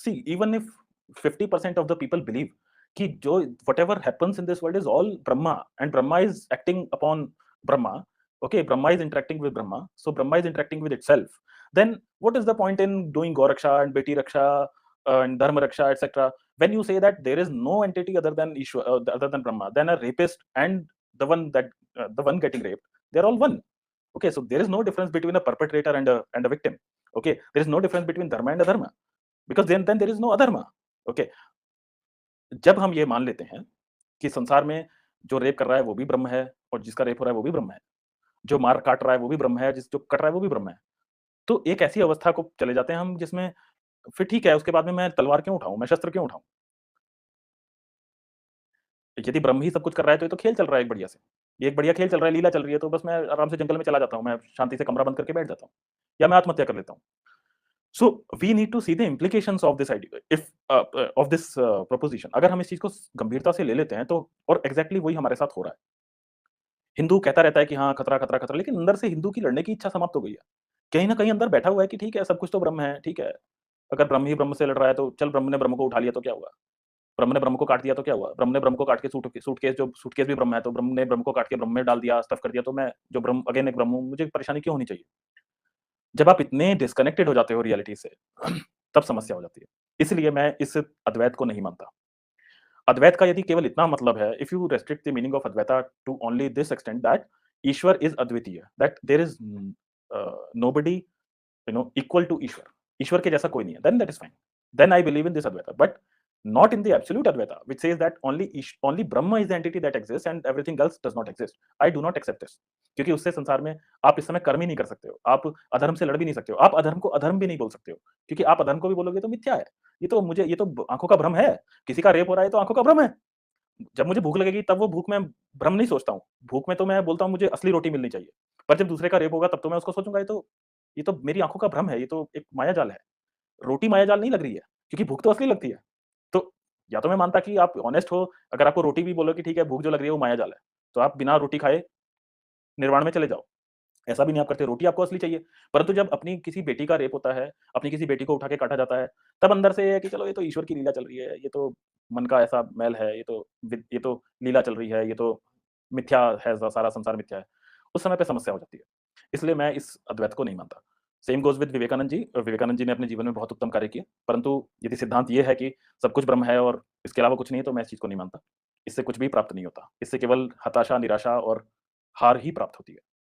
C even if 50% of the people believe कि जो whatever happens in this world is all Brahma and Brahma is acting upon Brahma, okay, brahma is interacting with brahma, so brahma is interacting with itself, then what is the point in doing goraksha and beti raksha and dharma raksha, etc., when you say that there is no entity other than Ishwar, other than brahma, then a rapist and the one getting raped, they're all one. Okay, so there is no difference between a perpetrator and a victim. Okay, there is no difference between dharma and adharma, because then there is no adharma. Okay, जब हम ये मान लेते हैं कि संसार में जो रेप कर रहा है वो भी ब्रह्म है और जिसका रेप हो रहा है वो भी ब्रह्म है, जो मार काट रहा है वो भी ब्रह्म है, जिस जो कट रहा है वो भी ब्रह्म है। तो एक ऐसी अवस्था को चले जाते हैं हम जिसमें फिर ठीक है, उसके बाद में मैं तलवार क्यों उठाऊँ, मैं शस्त्र क्यों उठाऊँ? यदि ब्रह्म ही सब कुछ कर रहा है तो ये तो खेल चल रहा है एक बढ़िया से। ये एक बढ़िया खेल चल रहा है, लीला चल रही है, तो बस मैं आराम से जंगल में चला जाता हूँ, मैं शांति से कमरा बंद करके बैठ जाता हूँ या मैं आत्महत्या कर लेता हूँ। So we need to see the implications of this idea if of this proposition. अगर हम इस चीज़ को गंभीरता से ले लेते हैं तो और एग्ज़ैक्टली वही हमारे साथ हो रहा है। हिंदू कहता रहता है कि हाँ, खतरा, खतरा, खतरा, लेकिन अंदर से हिंदू की लड़ने की इच्छा समाप्त हो गई है। कहीं न कहीं अंदर बैठा हुआ है कि ठीक है, सब कुछ तो ब्रह्म है, ठीक है। अगर ब्रह्म ही ब्रह्म से लड़ रहा है तो चल ब्रह्म ने ब्रह्म को उठा लिया तो क्या हुआ? ब्रह्म ने ब्रह्म को काट दिया तो क्या हुआ? ब्रह्म ने ब्रह्म को काट के सूटकेस भी ब्रह्म है, तो ब्रह्म ने ब्रह्म को काट के ब्रह्म में डाल दिया, स्टफ़ कर दिया, तो मैं जो ब्रह्म अगेन एक ब्रह्म हूँ, मुझे परेशानी क्यों होनी चाहिए? जब आप इतने डिस्कनेक्टेड हो जाते हो रियलिटी से, तब समस्या हो जाती है। इसलिए मैं इस अद्वैत को नहीं मानता। अद्वैत का यदि केवल इतना मतलब है, if you restrict the meaning of Advaita to only this extent that Ishwar is अद्वितीय, that there is nobody equal to Ishwar, Ishwar के जैसा कोई नहीं है, then that is fine, then I believe in this Advaita, but not in the absolute advaita which says that only brahma is the entity that exists and everything else does not exist. I do not accept this, क्योंकि उससे संसार में आप इस समय कर्म ही नहीं कर सकते हो, आप अधर्म से लड़ भी नहीं सकते हो, आप अधर्म को अधर्म भी नहीं बोल सकते हो, क्योंकि आप अधर्म को भी बोलोगे तो मिथ्या है। ये तो आंखों का भ्रम है। किसी का रेप हो रहा है तो आंखों का भ्रम है। जब मुझे भूख लगेगी तब वो भूख मैं भ्रम नहीं सोचता हूँ। भूख में तो मैं बोलता हूँ मुझे असली रोटी मिलनी चाहिए। पर जब दूसरे का रेप होगा तब तो मैं उसको सोचूँगा ये तो मेरी आँखों का भ्रम है, ये तो एक मायाजाल है। रोटी मायाजाल नहीं लग रही है, क्योंकि भूख तो असली लगती है। तो या तो मैं मानता कि आप ऑनेस्ट हो, अगर आपको रोटी भी बोलो कि ठीक है भूख जो लग रही है वो मायाजाल है, तो आप बिना रोटी खाए निर्वाण में चले जाओ। ऐसा भी नहीं आप करते, रोटी आपको असली चाहिए। परंतु जब अपनी किसी बेटी का रेप होता है, अपनी किसी बेटी को उठा के काटा जाता है, तब अंदर से ये है कि चलो ये तो ईश्वर की लीला चल रही है, ये तो मन का ऐसा मैल है, ये तो लीला चल रही है, ये तो मिथ्या है, सारा संसार मिथ्या है। उस समय पे समस्या हो जाती है। इसलिए मैं इस अद्वैत को नहीं मानता। Same goes with Vivekananda ji. Vivekananda ji ने अपने जीवन में बहुत उत्तम कार्य किए, परंतु यदि सिद्धांत ये है कि सब कुछ ब्रह्म है और इसके अलावा कुछ नहीं है, तो मैं इस चीज़ को नहीं मानता। इससे कुछ भी प्राप्त नहीं होता। इससे केवल हताशा, निराशा और हार ही प्राप्त होती है।